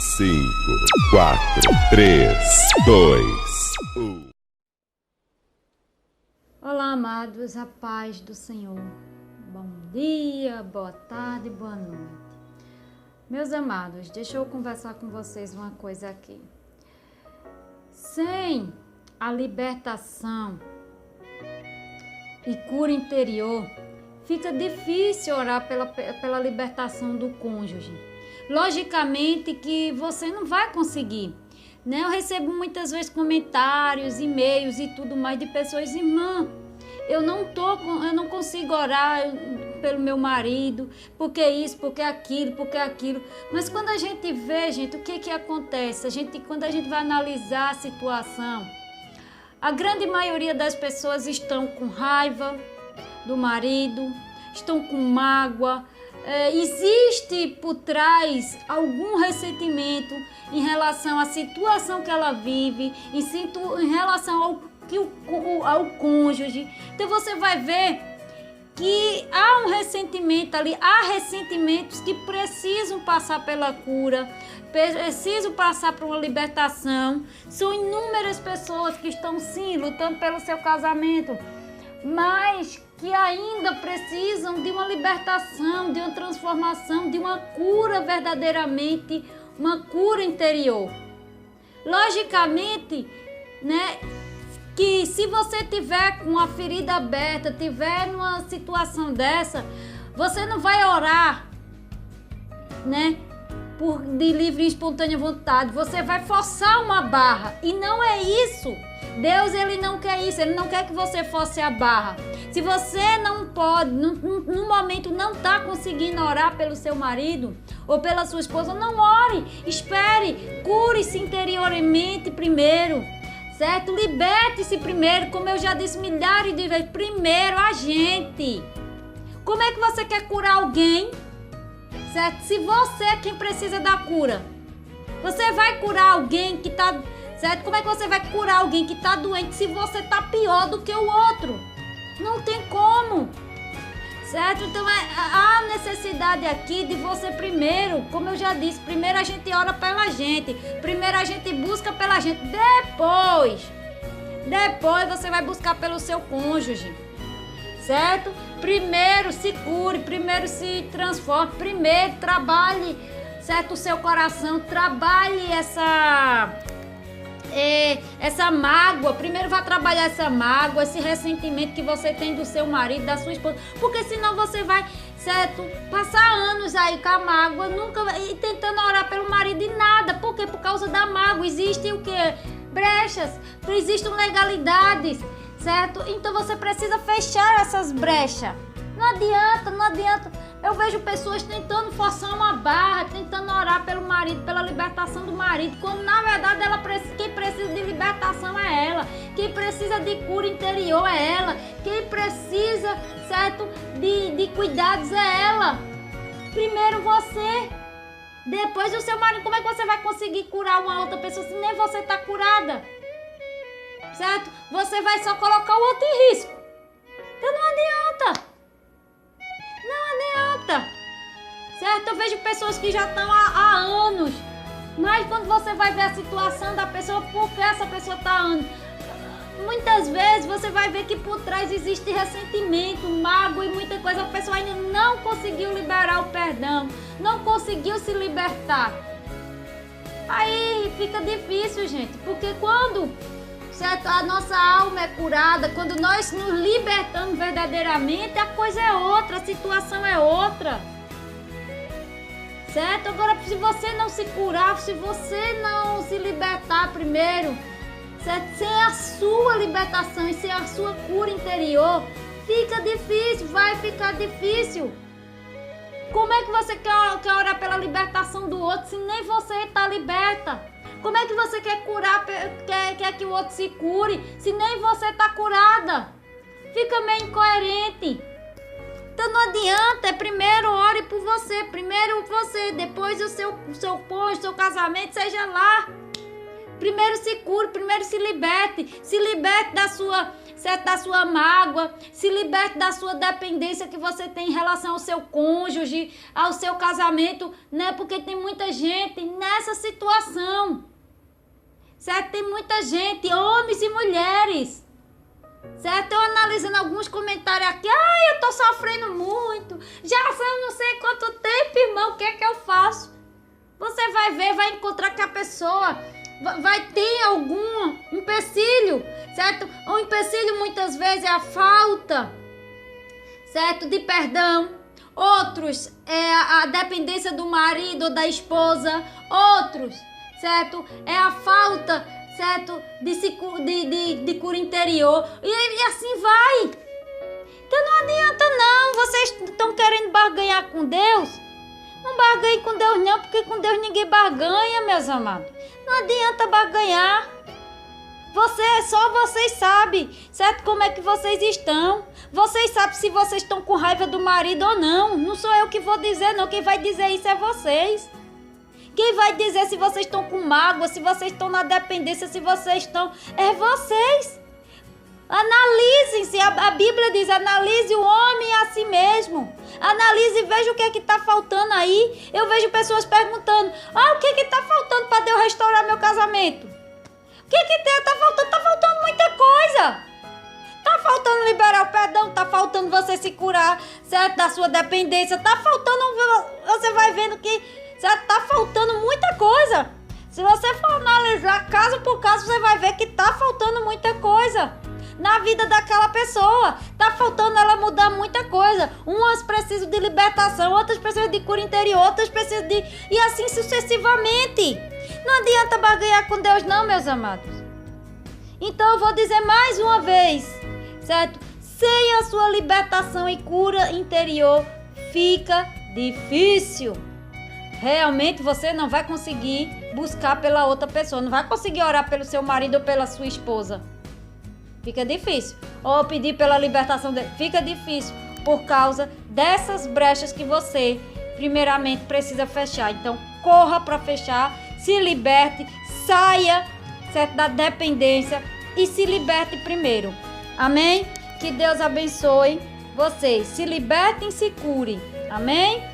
5, 4, 3, 2, 1. Olá, amados, a paz do Senhor. Bom dia, boa tarde, boa noite. Meus amados, deixa eu conversar com vocês uma coisa aqui. Sem a libertação e cura interior, fica difícil orar pela libertação do cônjuge. Logicamente que você não vai conseguir, né? Eu recebo muitas vezes comentários, e-mails e tudo mais de pessoas, irmã, eu não consigo orar pelo meu marido, porque isso, porque aquilo. Mas quando a gente vê, gente, o que acontece? Quando a gente vai analisar a situação, a grande maioria das pessoas estão com raiva do marido, estão com mágoa, existe por trás algum ressentimento em relação à situação que ela vive, em relação ao cônjuge. Então você vai ver que há um ressentimento ali, há ressentimentos que precisam passar pela cura, precisam passar por uma libertação. São inúmeras pessoas que estão sim lutando pelo seu casamento, mas que ainda precisam de uma libertação, de uma transformação, de uma cura verdadeiramente, uma cura interior. Logicamente, né, que se você tiver com a ferida aberta, tiver numa situação dessa, você não vai orar, né, de livre e espontânea vontade, você vai forçar uma barra, e não é isso. Deus, ele não quer isso, ele não quer que você force a barra. Se você não pode, no momento não está conseguindo orar pelo seu marido ou pela sua esposa, não ore, espere, cure-se interiormente primeiro, certo? Liberte-se primeiro, como eu já disse milhares de vezes, primeiro a gente. Como é que você quer curar alguém, certo? Se você é quem precisa da cura, você vai curar alguém que está, certo? Como é que você vai curar alguém que está doente se você está pior do que o outro? Não tem como, certo? Então há necessidade aqui de você primeiro, como eu já disse, primeiro a gente ora pela gente, primeiro a gente busca pela gente, depois você vai buscar pelo seu cônjuge, certo? Primeiro se cure, primeiro se transforme, primeiro trabalhe, certo? O seu coração, trabalhe essa mágoa, primeiro vai trabalhar essa mágoa, esse ressentimento que você tem do seu marido, da sua esposa, porque senão você vai, certo, passar anos aí com a mágoa, e tentando orar pelo marido e nada. Por quê? Por causa da mágoa. Existem o quê? Brechas, existem legalidades, certo? Então você precisa fechar essas brechas. Não adianta. Eu vejo pessoas tentando forçar uma barra, tentando orar pelo marido, pela libertação do marido, quando na verdade quem precisa de libertação é ela, quem precisa de cura interior é ela, quem precisa, certo, de cuidados é ela. Primeiro você, depois o seu marido. Como é que você vai conseguir curar uma outra pessoa se nem você está curada? Certo? Você vai só colocar o outro em risco. Então não adianta. Certo? Eu vejo pessoas que já estão há anos, mas quando você vai ver a situação da pessoa, por que essa pessoa está há anos? Muitas vezes você vai ver que por trás existe ressentimento, mágoa e muita coisa. A pessoa ainda não conseguiu liberar o perdão, não conseguiu se libertar. Aí fica difícil, gente, porque quando, certo, a nossa alma é curada, quando nós nos libertamos verdadeiramente, a coisa é outra, a situação é outra. Certo? Agora, se você não se curar, se você não se libertar primeiro, certo? Sem a sua libertação e sem a sua cura interior, fica difícil, vai ficar difícil. Como é que você quer orar pela libertação do outro se nem você está liberta? Como é que você quer curar, quer que o outro se cure se nem você está curada? Fica meio incoerente. Então não adianta, primeiro ore por você, depois o seu cônjuge, seu casamento, seja lá. Primeiro se cure, primeiro se liberte da sua certo? Da sua mágoa, se liberte da sua dependência que você tem em relação ao seu cônjuge, ao seu casamento, né? Porque tem muita gente nessa situação, certo? Tem muita gente, homens e mulheres, certo? Eu analisando alguns comentários aqui, eu tô sofrendo muito, já são não sei quanto tempo, irmão, o que é que eu faço? Você vai ver, vai encontrar que a pessoa vai ter algum empecilho, certo? O empecilho muitas vezes é a falta, certo? De perdão. Outros é a dependência do marido ou da esposa. Outros, certo? É a falta, certo? De cura interior. E assim vai. Então não adianta não. Vocês estão querendo barganhar com Deus? Não barganhe com Deus não, porque com Deus ninguém barganha, meus amados. Não adianta barganhar. Só vocês sabem, certo? Como é que vocês estão. Vocês sabem se vocês estão com raiva do marido ou não. Não sou eu que vou dizer não. Quem vai dizer isso é vocês. Quem vai dizer se vocês estão com mágoa, se vocês estão na dependência, se vocês estão... É vocês. Analisem-se. A Bíblia diz, analise o homem a si mesmo. Analise e veja o que é que está faltando aí. Eu vejo pessoas perguntando, o que é que está faltando para Deus restaurar meu casamento? O que é que está faltando? Está faltando muita coisa. Está faltando liberar o perdão, está faltando você se curar, certo? Da sua dependência. Está faltando, você vai vendo que, certo? Está faltando muita coisa. Se você for analisar caso por caso, você vai ver que está faltando muita coisa na vida daquela pessoa. Tá faltando ela mudar muita coisa. Umas precisam de libertação, outras precisam de cura interior, outras precisam de... E assim sucessivamente. Não adianta barganhar com Deus não, meus amados. Então eu vou dizer mais uma vez, certo? Sem a sua libertação e cura interior, fica difícil. Realmente você não vai conseguir buscar pela outra pessoa. Não vai conseguir orar pelo seu marido ou pela sua esposa. Fica difícil. Ou pedir pela libertação dele. Fica difícil por causa dessas brechas que você, primeiramente, precisa fechar. Então, corra para fechar, se liberte, saia, certo, da dependência e se liberte primeiro. Amém? Que Deus abençoe vocês. Se libertem e se curem. Amém?